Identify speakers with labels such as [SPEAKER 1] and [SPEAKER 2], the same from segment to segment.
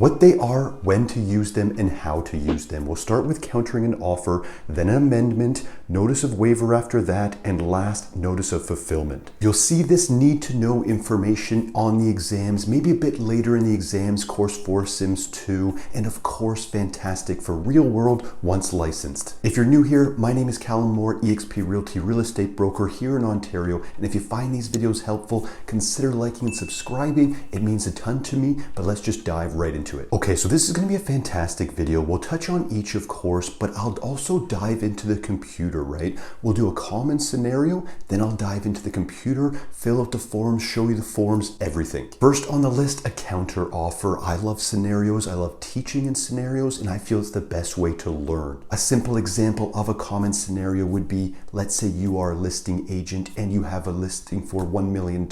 [SPEAKER 1] What they are, when to use them, and how to use them. We'll start with countering an offer, then an amendment, notice of waiver after that, and last, notice of fulfillment. You'll see this need to know information on the exams, maybe a bit later in the exams, course 4, Sims 2, and of course, fantastic for real world once licensed. If you're new here, my name is Callum Moore, eXp Realty real estate broker here in Ontario, and if you find these videos helpful, consider liking and subscribing. It means a ton to me, but let's just dive right into it. Okay, so this is going to be a fantastic video. We'll touch on each, of course, but I'll also dive into the computer, right? We'll do a common scenario, then I'll dive into the computer, fill out the forms, show you the forms, everything. First on the list, a counter offer. I love scenarios. I love teaching in scenarios, and I feel it's the best way to learn. A simple example of a common scenario would be, let's say you are a listing agent and you have a listing for $1 million.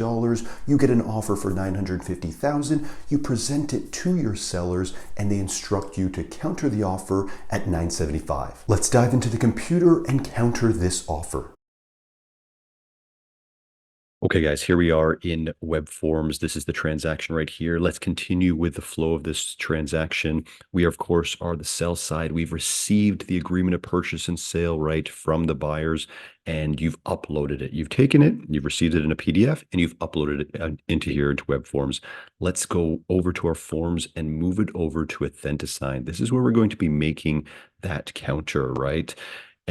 [SPEAKER 1] You get an offer for $950,000. You present it to your sellers and they instruct you to counter the offer at $975,000. Let's dive into the computer and counter this offer. Okay guys, here we are in web forms. This is the transaction right here. Let's continue with the flow of this transaction. We of course are the sell side. We've received the agreement of purchase and sale right from the buyers, and you've uploaded it. You've taken it, you've received it in a PDF, and you've uploaded it into here into web forms. Let's go over to our forms and move it over to Authentisign. This is where we're going to be making that counter, right?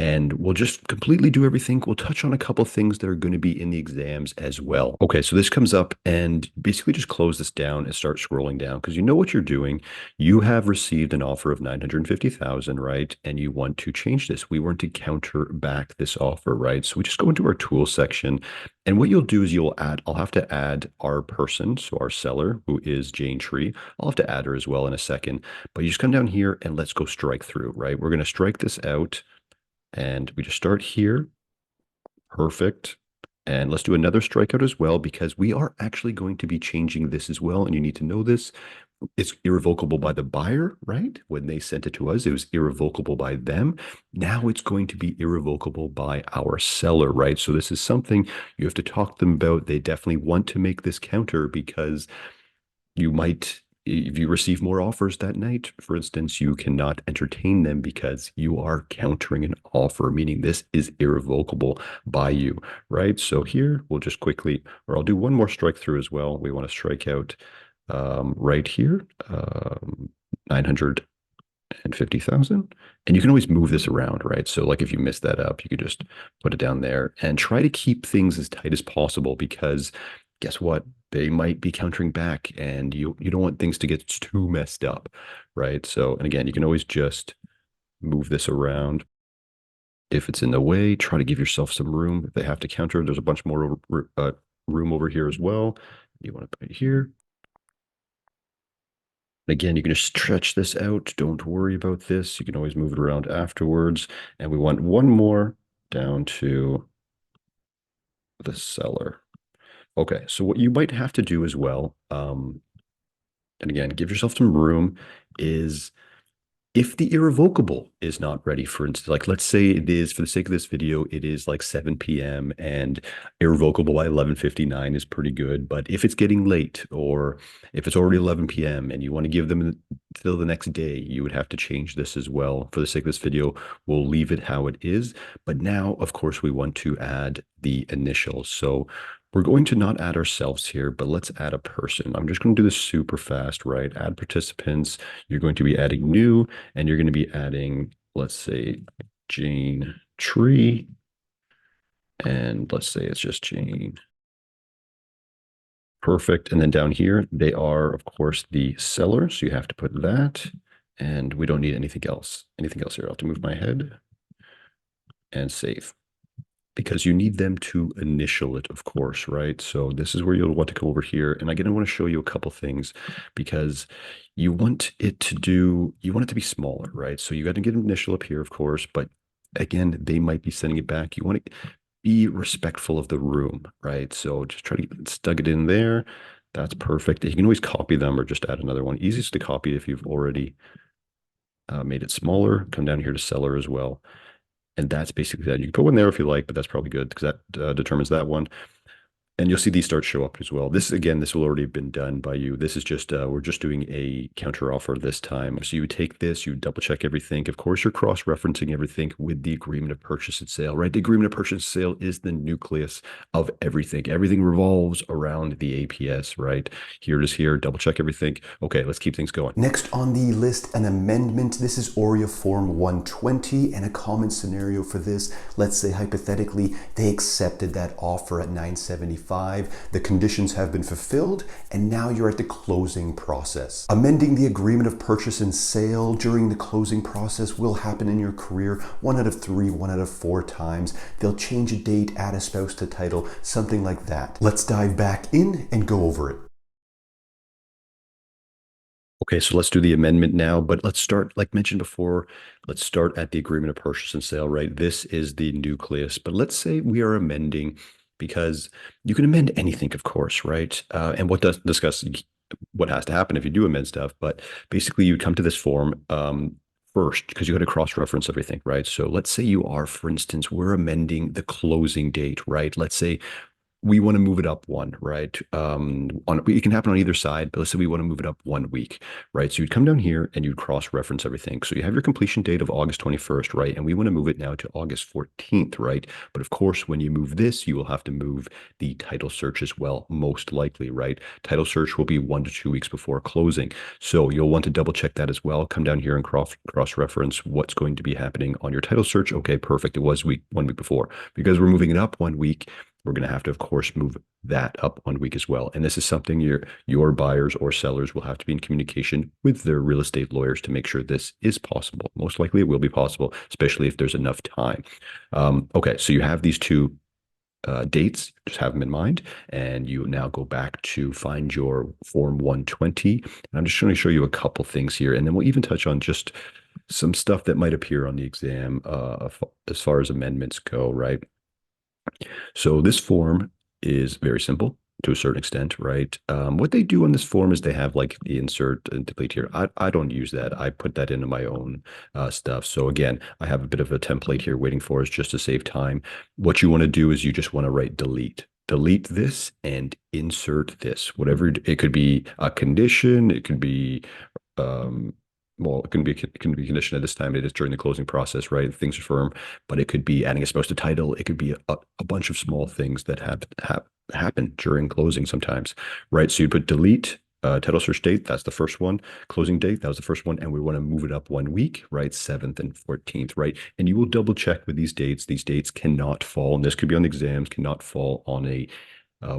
[SPEAKER 1] And we'll just completely do everything. We'll touch on a couple things that are going to be in the exams as well. Okay, so this comes up and basically just close this down and start scrolling down because you know what you're doing. You have received an offer of $950,000, right? And you want to change this. We want to counter back this offer, right? So we just go into our tool section, and what you'll do is I'll have to add our person, so our seller, who is Jane Tree. I'll have to add her as well in a second, but you just come down here and let's go strike through, right? We're going to strike this out. And we just start here. Perfect. And let's do another strikeout as well, because we are actually going to be changing this as well. And you need to know this. It's irrevocable by the buyer, right? When they sent it to us, it was irrevocable by them. Now it's going to be irrevocable by our seller, right? So this is something you have to talk to them about. They definitely want to make this counter because you might, if you receive more offers that night, for instance, you cannot entertain them because you are countering an offer, meaning this is irrevocable by you, right? So here we'll just quickly, or I'll do one more strike through as well. We want to strike out right here, 950,000. And you can always move this around, right? So like if you mess that up, you could just put it down there and try to keep things as tight as possible because guess what? They might be countering back and you don't want things to get too messed up, right? So, and again, you can always just move this around. If it's in the way, try to give yourself some room. If they have to counter, there's a bunch more room over here as well. You want to put it here. Again, you can just stretch this out. Don't worry about this. You can always move it around afterwards. And we want one more down to the seller. Okay, so what you might have to do as well, and again, give yourself some room, is if the irrevocable is not ready, for instance, like let's say it is, for the sake of this video, it is like 7 p.m. and irrevocable by 11:59 is pretty good. But if it's getting late or if it's already 11 p.m. and you want to give them till the next day, you would have to change this as well. For the sake of this video, we'll leave it how it is. But now, of course, we want to add the initials. So we're going to not add ourselves here, but let's add a person. I'm just going to do this super fast, right? Add participants. You're going to be adding new, and you're going to be adding, let's say, Jane Tree. And let's say it's just Jane. Perfect. And then down here, they are, of course, the seller. So you have to put that. And we don't need anything else. Anything else here? I'll have to move my head and save, because you need them to initial it, of course, right? So this is where you'll want to go over here. And again, I want to show you a couple things because you want it to be smaller, right? So you got to get an initial up here, of course, but again, they might be sending it back. You want to be respectful of the room, right? So just try to stuck it in there. That's perfect. You can always copy them or just add another one. Easiest to copy if you've already made it smaller. Come down here to seller as well. And that's basically that. You can put one there if you like, but that's probably good because that determines that one. And you'll see these start show up as well. This again, this will already have been done by you. This is just we're just doing a counter offer this time. So you would take this, you double check everything. Of course, you're cross-referencing everything with the agreement of purchase and sale, right? The agreement of purchase and sale is the nucleus of everything. Everything revolves around the APS, right? Here it is here, double check everything. Okay, let's keep things going.
[SPEAKER 2] Next on the list, an amendment. This is ORIA Form 120, and a common scenario for this, let's say hypothetically, they accepted that offer at $975. The conditions have been fulfilled, and now you're at the closing process. Amending the agreement of purchase and sale during the closing process will happen in your career 1 out of 3, 1 out of 4 times. They'll change a date, add a spouse to title, something like that. Let's dive back in and go over it.
[SPEAKER 1] Okay, so let's do the amendment now, but let's start, like mentioned before, let's start at the agreement of purchase and sale, right? This is the nucleus, but let's say we are amending because you can amend anything, of course, right? And what does discuss what has to happen if you do amend stuff, but basically you come to this form first because you got to cross-reference everything, right? So let's say you are, for instance, we're amending the closing date, right? Let's say we want to move it up one, right? It can happen on either side, but let's say we want to move it up 1 week, right? So you'd come down here and you'd cross-reference everything. So you have your completion date of August 21st, right? And we want to move it now to August 14th, right? But of course, when you move this, you will have to move the title search as well, most likely, right? Title search will be 1 to 2 weeks before closing. So you'll want to double check that as well. Come down here and cross-reference what's going to be happening on your title search. Okay, perfect. It was 1 week before. Because we're moving it up 1 week, we're going to have to, of course, move that up 1 week as well. And this is something your buyers or sellers will have to be in communication with their real estate lawyers to make sure this is possible. Most likely it will be possible, especially if there's enough time. Okay, so you have these two dates, just have them in mind, and you now go back to find your Form 120. And I'm just going to show you a couple things here, and then we'll even touch on just some stuff that might appear on the exam as far as amendments go, right? So this form is very simple to a certain extent, right? What they do on this form is they have like the insert and delete here. I don't use that. I put that into my own stuff. So again, I have a bit of a template here waiting for us just to save time. What you want to do is you just want to write delete. Delete this and insert this. Whatever it could be a condition, it could be well, it can be conditioned at this time. It is during the closing process, right? Things are firm, but it could be adding a spouse to title. It could be a bunch of small things that happen during closing sometimes, right? So you put delete, title search date. That's the first one. Closing date. That was the first one, and we want to move it up 1 week, right? 7th and 14th, right? And you will double check with these dates. These dates cannot fall, and this could be on the exams, cannot fall on a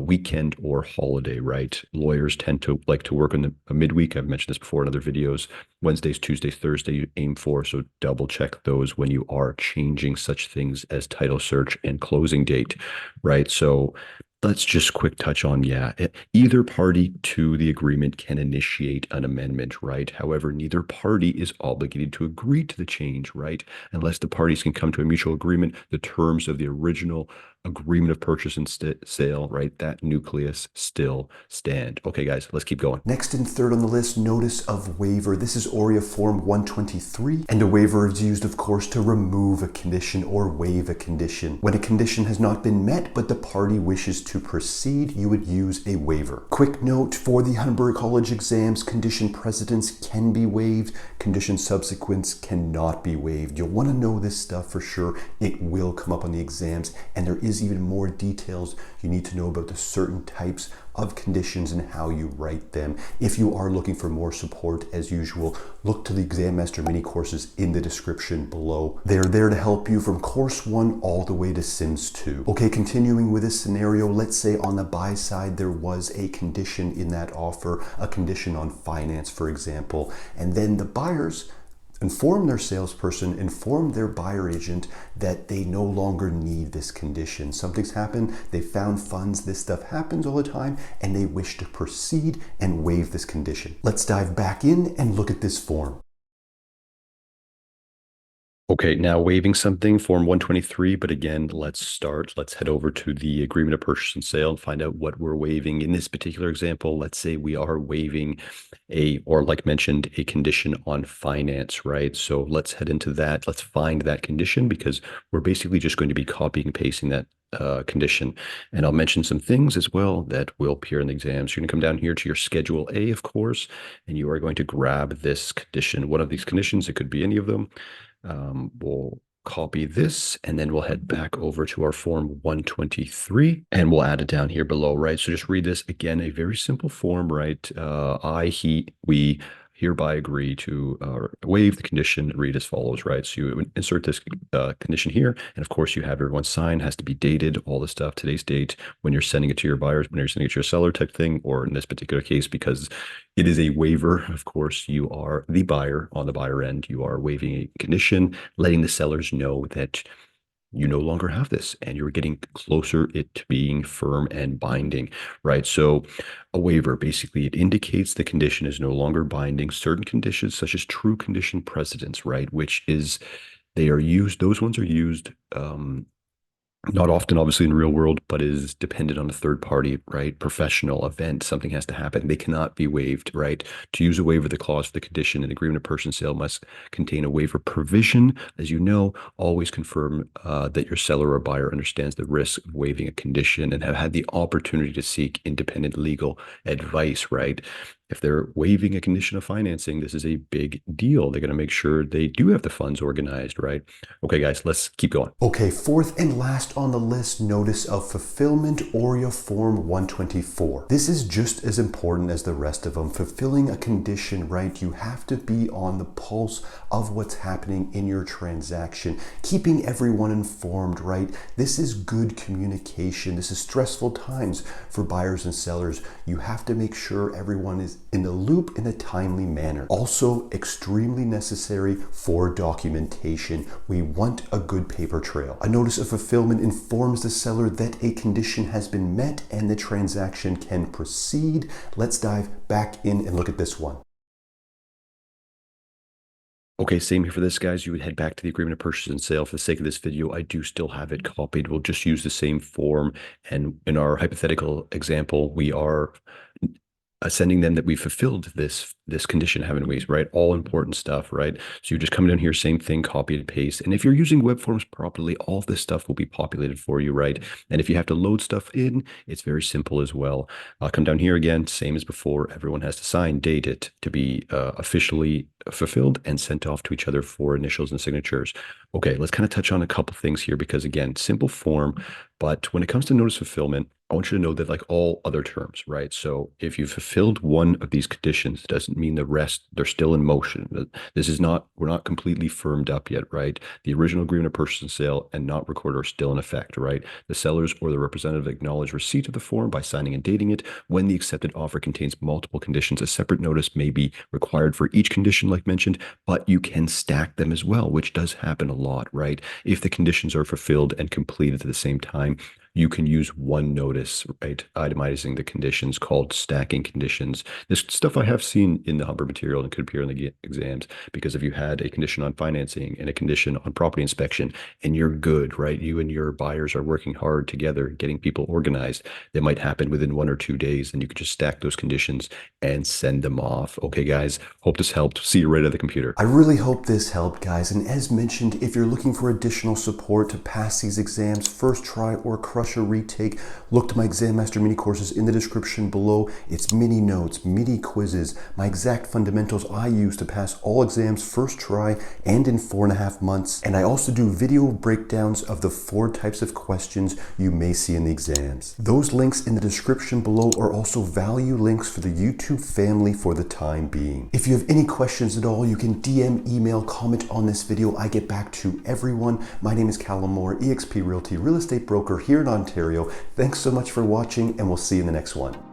[SPEAKER 1] weekend or holiday, right? Lawyers tend to like to work on a midweek. I've mentioned this before in other videos. Wednesdays, Tuesdays, Thursday, you aim for. So double check those when you are changing such things as title search and closing date, right? So let's just quick touch on, either party to the agreement can initiate an amendment, right? However, neither party is obligated to agree to the change, right? Unless the parties can come to a mutual agreement, the terms of the original agreement of purchase and sale, right? That nucleus still stand. Okay, guys, let's keep going.
[SPEAKER 2] Next and third on the list, notice of waiver. This is ORIA Form 123, and a waiver is used, of course, to remove a condition or waive a condition. When a condition has not been met, but the party wishes to proceed, you would use a waiver. Quick note, for the Humber College exams, condition precedents can be waived, condition subsequents cannot be waived. You'll want to know this stuff for sure. It will come up on the exams, and there is even more details you need to know about the certain types of conditions and how you write them. If you are looking for more support, as usual, look to the Exam Master mini courses in the description below. They're there to help you from course 1 all the way to Sims 2. Okay, continuing with this scenario, let's say on the buy side there was a condition in that offer, a condition on finance, for example, and then the buyers inform their salesperson, inform their buyer agent that they no longer need this condition. Something's happened, they found funds, this stuff happens all the time, and they wish to proceed and waive this condition. Let's dive back in and look at this form.
[SPEAKER 1] Okay, now waiving something, Form 123, but again, let's head over to the agreement of purchase and sale and find out what we're waiving. In this particular example, let's say we are waiving or like mentioned, a condition on finance, right? So let's head into that. Let's find that condition because we're basically just going to be copying and pasting that condition. And I'll mention some things as well that will appear in the exam. So you're going to come down here to your Schedule A, of course, and you are going to grab this condition. One of these conditions, it could be any of them. We'll copy this and then we'll head back over to our form 123 and we'll add it down here below, right? So just read this again, a very simple form, right? We hereby agree to waive the condition, read as follows, right? So you insert this condition here, and of course you have everyone sign, has to be dated, all this stuff, today's date, when you're sending it to your buyers, when you're sending it to your seller type thing, or in this particular case, because it is a waiver, of course, you are the buyer on the buyer end, you are waiving a condition, letting the sellers know that you no longer have this and you're getting closer it to being firm and binding, right? So a waiver, basically, it indicates the condition is no longer binding. Certain conditions, such as true condition precedents, right? Which is, they are used, those ones are used not often, obviously, in the real world, but is dependent on a third party, right? Professional event, something has to happen. They cannot be waived, right? To use a waiver, the clause for the condition and agreement of purchase and sale must contain a waiver provision. As you know, always confirm that your seller or buyer understands the risk of waiving a condition and have had the opportunity to seek independent legal advice, right? If they're waiving a condition of financing, this is a big deal. They're going to make sure they do have the funds organized, right? Okay, guys, let's keep going.
[SPEAKER 2] Okay, fourth and last on the list, notice of fulfillment, ORIA Form 124. This is just as important as the rest of them. Fulfilling a condition, right? You have to be on the pulse of what's happening in your transaction, keeping everyone informed, right? This is good communication. This is stressful times for buyers and sellers. You have to make sure everyone is in the loop in a timely manner. Also, extremely necessary for documentation. We want a good paper trail. A notice of fulfillment informs the seller that a condition has been met and the transaction can proceed. Let's dive back in and look at this one.
[SPEAKER 1] Okay, same here for this, guys. You would head back to the agreement of purchase and sale. For the sake of this video, I do still have it copied. We'll just use the same form. And in our hypothetical example, we are sending them that we fulfilled this condition, haven't we? Right? All important stuff, right? So you're just coming down here, same thing, copy and paste. And if you're using web forms properly, all of this stuff will be populated for you, right? And if you have to load stuff in, it's very simple as well. I'll come down here again, same as before. Everyone has to sign, date it to be officially fulfilled and sent off to each other for initials and signatures. Okay, let's kind of touch on a couple things here because again, simple form, but when it comes to notice fulfillment, I want you to know that like all other terms, right? So if you've fulfilled one of these conditions, it doesn't mean the rest, they're still in motion. This is not, we're not completely firmed up yet, right? The original agreement of purchase and sale and not recorded are still in effect, right? The sellers or the representative acknowledge receipt of the form by signing and dating it. When the accepted offer contains multiple conditions, a separate notice may be required for each condition, like mentioned, but you can stack them as well, which does happen a lot, right? If the conditions are fulfilled and completed at the same time, you can use one notice, right? Itemizing the conditions called stacking conditions. This stuff I have seen in the Humber material and could appear in the exams because if you had a condition on financing and a condition on property inspection and you're good, right? You and your buyers are working hard together, getting people organized. They might happen within 1 or 2 days and you could just stack those conditions and send them off. Okay, guys, hope this helped. See you right at the computer.
[SPEAKER 2] I really hope this helped, guys. And as mentioned, if you're looking for additional support to pass these exams, first try or crush a retake, look to my Exam Master mini courses in the description below. It's mini notes, mini quizzes, my exact fundamentals I use to pass all exams first try and in 4.5 months. And I also do video breakdowns of the 4 types of questions you may see in the exams. Those links in the description below are also value links for the YouTube family for the time being. If you have any questions at all, you can DM, email, comment on this video. I get back to everyone. My name is Callum Moore, eXp Realty real estate broker here in Ontario. Thanks so much for watching and we'll see you in the next one.